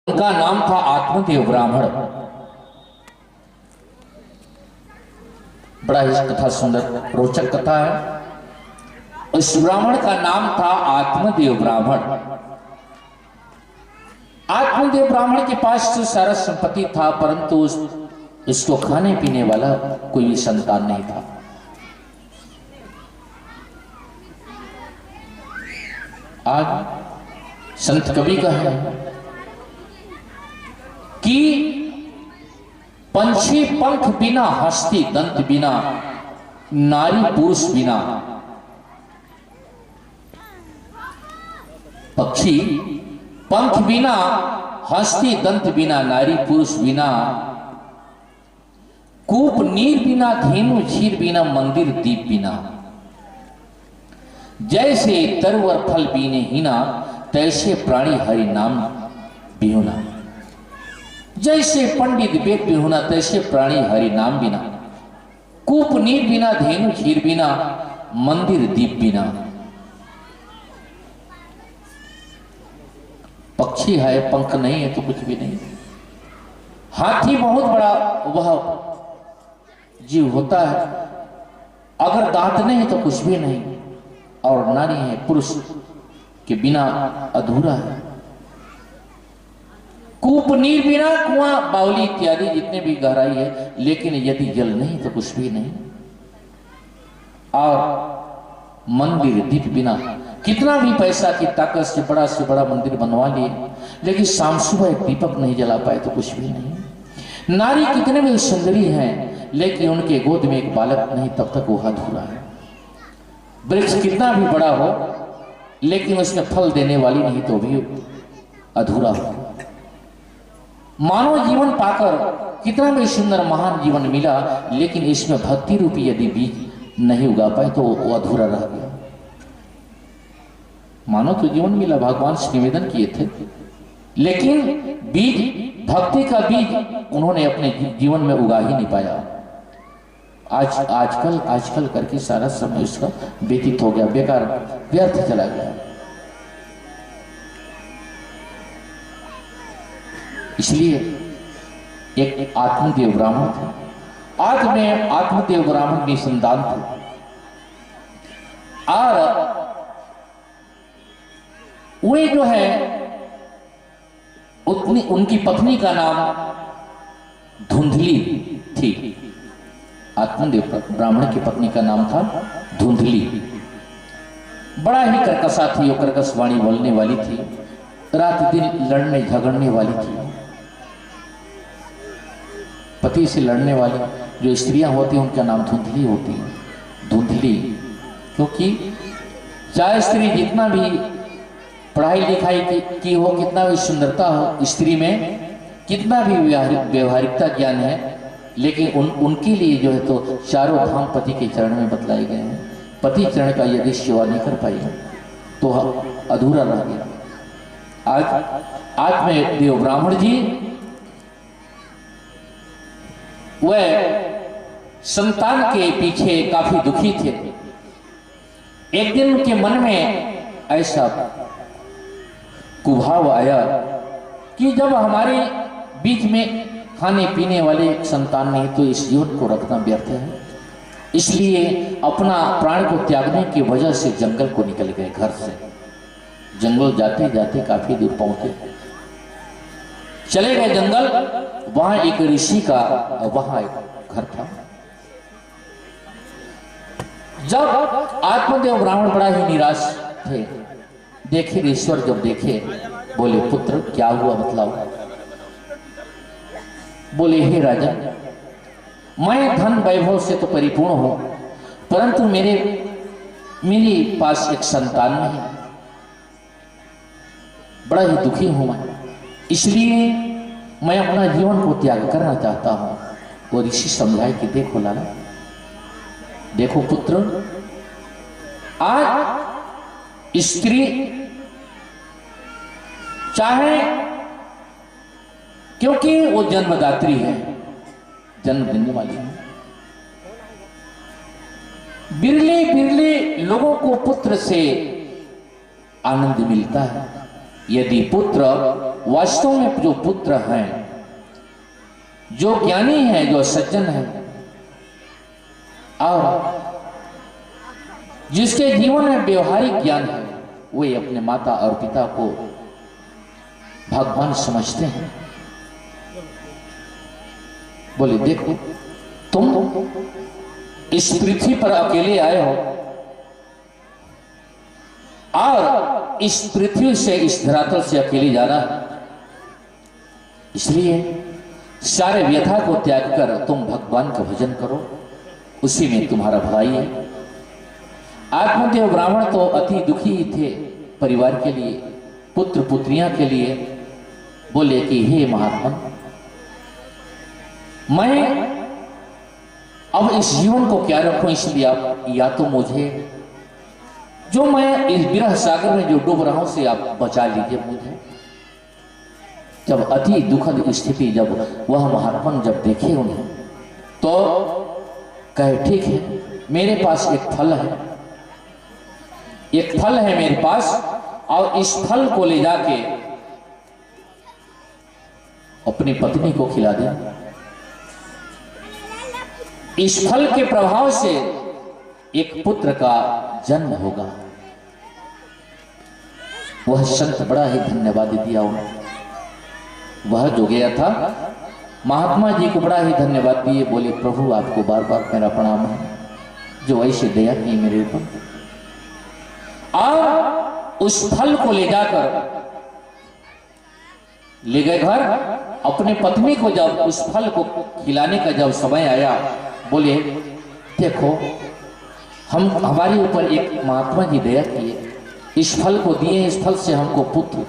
उनका नाम था आत्मदेव ब्राह्मण। बड़ा ही कथा सुंदर रोचक कथा है। उस ब्राह्मण का नाम था आत्मदेव ब्राह्मण। आत्मदेव ब्राह्मण के पास तो सारा संपत्ति था, परंतु उसको खाने पीने वाला कोई भी संतान नहीं था। आज संत कवि का है कि पंछी पंख बिना, हस्ती दंत बिना, नारी पुरुष बिना। पक्षी पंख बिना, हस्ती दंत बिना, नारी पुरुष बिना, कूप नीर बिना, धेनु क्षीर बिना, मंदिर दीप बिना। जैसे तरवर फल बीने हीना, तैसे प्राणी हरि नाम बिहुना। जैसे पंडित वेद बिहुना, तैसे प्राणी हरि नाम बिना। कूप नीर बिना, धेनु क्षीर बिना, मंदिर दीप बिना। पक्षी है, पंख नहीं है तो कुछ भी नहीं। हाथी बहुत बड़ा वह जीव होता है, अगर दांत नहीं तो कुछ भी नहीं। और नारी है, पुरुष के बिना अधूरा है। कूप नीर बिना, कुआं बावली इत्यादि जितने भी गहराई है, लेकिन यदि जल नहीं तो कुछ भी नहीं। और मंदिर दीप बिना, कितना भी पैसा की ताकत से बड़ा मंदिर बनवा लिए, लेकिन शाम सुबह एक दीपक नहीं जला पाए तो कुछ भी नहीं। नारी कितने भी सुंदरी हैं, लेकिन उनके गोद में एक बालक नहीं, तब तक वो अधूरा है। वृक्ष कितना भी बड़ा हो, लेकिन उसमें फल देने वाली नहीं तो भी अधूरा हो। मानव जीवन पाकर कितना भी सुंदर महान जीवन मिला, लेकिन इसमें भक्ति रूपी यदि बीज नहीं उगा पाए तो वो अधूरा रह गया। मानव तो जीवन मिला, भगवान से निवेदन किए थे, लेकिन बीज, भक्ति का बीज उन्होंने अपने जीवन में उगा ही नहीं पाया। आजकल करके सारा समय उसका व्यतीत हो गया, बेकार व्यर्थ चला गया। इसलिए एक आत्मदेव ब्राह्मण थे। आज में आत्मदेव ब्राह्मण की संतान थे, और वे जो है उनकी पत्नी का नाम धुंधली थी। आत्मदेव ब्राह्मण की पत्नी का नाम था धुंधली। बड़ा ही कर्कशा थी, वो कर्कश वाणी बोलने वाली थी, रात दिन लड़ने झगड़ने वाली थी। पति से लड़ने वाली जो स्त्रियां होती हैं उनका नाम धुंधली होती है। धुंधली क्योंकि चाहे स्त्री जितना भी पढ़ाई लिखाई की हो, कितना भी सुंदरता हो, स्त्री में कितना भी व्यवहारिकता ज्ञान है, लेकिन उनके लिए जो है तो चारों धाम पति के चरण में बतलाए गए हैं। पति चरण का यदि सेवा नहीं कर पाई तो अधूरा रह गया। आज में देव ब्राह्मण जी वह संतान के पीछे काफी दुखी थे। एक दिन उनके मन में ऐसा कुभाव आया कि जब हमारे बीच में खाने पीने वाले एक संतान नहीं तो इस जीवन को रखना व्यर्थ है। इसलिए अपना प्राण को त्यागने की वजह से जंगल को निकल गए। घर से जंगल जाते जाते काफी दूर पहुंचे, चले गए जंगल। वहां एक ऋषि का वहां एक घर था। जब आत्मदेव ब्राह्मण बड़ा ही निराश थे, देखे ईश्वर, जब देखे बोले पुत्र क्या हुआ बतलाओ। बोले हे राजा, मैं धन वैभव से तो परिपूर्ण हूं, परंतु मेरे पास एक संतान नहीं। बड़ा ही दुखी हूं मैं, इसलिए मैं अपना जीवन को त्याग करना चाहता हूं। वो ऋषि समझाए कि देखो लाला, देखो पुत्र, आज स्त्री चाहे, क्योंकि वो जन्मदात्री है, जन्म देने वाली है। बिरले बिरले लोगों को पुत्र से आनंद मिलता है। यदि पुत्र वास्तव में जो पुत्र हैं, जो ज्ञानी हैं, जो सज्जन हैं और जिसके जीवन में व्यवहारिक ज्ञान है, वे अपने माता और पिता को भगवान समझते हैं। बोले देखो, तुम इस पृथ्वी पर अकेले आए हो और इस पृथ्वी से, इस धरातल से अकेले जाना है, इसलिए सारे व्यथा को त्याग कर तुम भगवान का भजन करो, उसी में तुम्हारा भलाई है। आत्मदेव ब्राह्मण तो अति दुखी ही थे परिवार के लिए, पुत्र पुत्रियां के लिए। बोले कि हे महात्मा, मैं अब इस जीवन को क्या रखूं, इसलिए आप या तो मुझे, जो मैं इस विरह सागर में जो डूब रहा हूं, से आप बचा लीजिए मुझे। जब अति दुखद स्थिति, जब वह महात्मा जब देखे उन्हें, तो कहे ठीक है, मेरे पास एक फल है, एक फल है मेरे पास, और इस फल को ले जाके अपनी पत्नी को खिला दें। इस फल के प्रभाव से एक पुत्र का जन्म होगा। वह संत बड़ा ही धन्यवाद दिया उन्हें। वह जो गया था महात्मा जी को बड़ा ही धन्यवाद दिए। बोले प्रभु आपको बार बार मेरा प्रणाम है, जो ऐसे दया की मेरे ऊपर। और उस फल को ले जाकर ले गए घर। अपनी पत्नी को जब उस फल को खिलाने का जब समय आया, बोले देखो, हम हमारे ऊपर एक महात्मा जी दया किए, इस फल को दिए, इस फल से हमको पुत्र